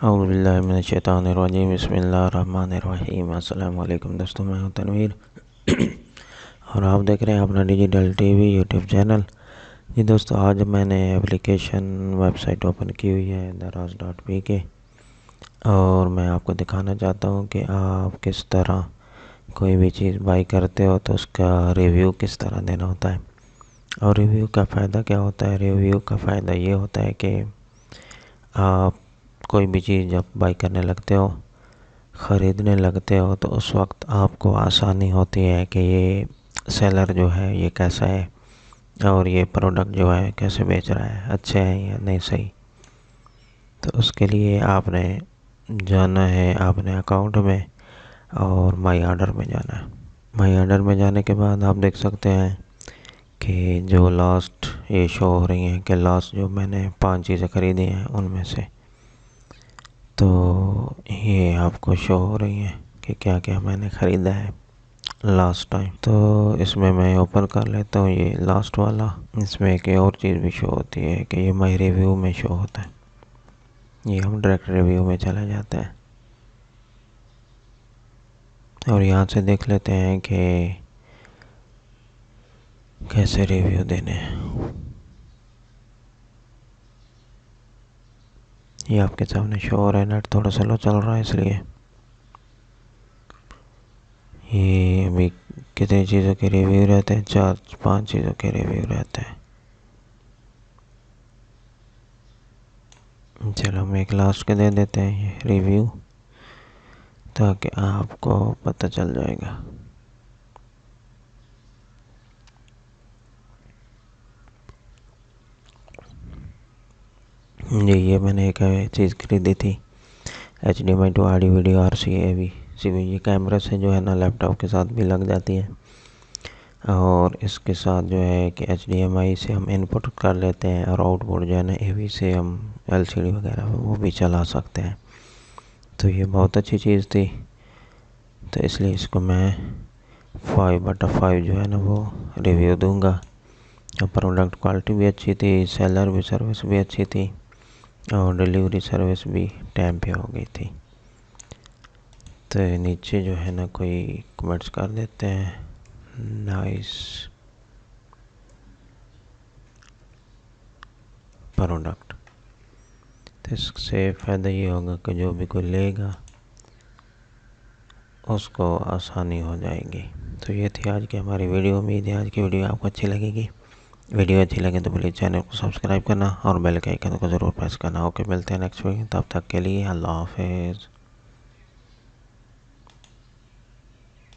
औज़ुबिल्लाहिमिनश्शैतानिर्रजीम बिस्मिल्लाहिर्रहमानिर्रहीम। अस्सलाम वालेकुम दोस्तों, मैं हूं तनवीर और आप देख रहे हैं अपना डिजिटल टीवी यूट्यूब चैनल। जी दोस्तों, आज मैंने एप्लीकेशन वेबसाइट ओपन की हुई है daraaz.pk और मैं आपको दिखाना चाहता हूं कि आप किस तरह कोई भी चीज़ बाई करते हो तो उसका रिव्यू किस तरह देना होता है। और रिव्यू का फ़ायदा क्या होता है? रिव्यू का फ़ायदा ये होता है कि आप कोई भी चीज़ जब बाई करने लगते हो, ख़रीदने लगते हो, तो उस वक्त आपको आसानी होती है कि ये सेलर जो है ये कैसा है और ये प्रोडक्ट जो है कैसे बेच रहा है, अच्छे हैं या नहीं सही। तो उसके लिए आपने जाना है अपने अकाउंट में और माई ऑर्डर में जाना है। माई ऑर्डर में जाने के बाद आप देख सकते हैं कि जो लास्ट ये शो हो रही हैं कि लास्ट जो मैंने 5 चीज़ें ख़रीदी हैं उनमें से, तो ये आपको शो हो रही हैं कि क्या क्या मैंने ख़रीदा है लास्ट टाइम। तो इसमें मैं ओपन कर लेता हूँ ये लास्ट वाला। इसमें एक और चीज़ भी शो होती है कि ये माई रिव्यू में शो होता है। ये हम डायरेक्ट रिव्यू में चले जाते हैं और यहाँ से देख लेते हैं कि कैसे रिव्यू देने हैं। ये आपके सामने शो हो रहा है। नेट थोड़ा स्लो चल रहा है इसलिए। ये अभी कितनी चीज़ों के रिव्यू रहते हैं? 4-5 चीज़ों के रिव्यू रहते हैं। चलो हम एक लास्ट के दे देते हैं ये रिव्यू, ताकि आपको पता चल जाएगा। जी, ये मैंने एक चीज़ खरीदी थी HDMI to audio video RCA ये कैमरे से जो है ना लैपटॉप के साथ भी लग जाती है और इसके साथ जो है कि HDMI से हम इनपुट कर लेते हैं और आउटपुट जो है ना AV से हम LCD वगैरह वो भी चला सकते हैं। तो ये बहुत अच्छी चीज़ थी, तो इसलिए इसको मैं 5/5 जो है ना वो रिव्यू दूंगा। और प्रोडक्ट क्वालिटी भी अच्छी थी, सेलर भी सर्विस भी अच्छी थी और डिलीवरी सर्विस भी टाइम पे हो गई थी। तो नीचे जो है ना कोई कमेंट्स कर देते हैं, नाइस प्रोडक्ट। तो इससे फ़ायदा ये होगा कि जो भी कोई लेगा उसको आसानी हो जाएगी। तो ये थी आज की हमारी वीडियो। उम्मीद है आज की वीडियो आपको अच्छी लगेगी। वीडियो अच्छी लगे तो प्लीज़ चैनल को सब्सक्राइब करना और बेल के आइकन को ज़रूर प्रेस करना। ओके, मिलते हैं नेक्स्ट वीडियो। तब तक के लिए अल्लाह हाफ़िज़।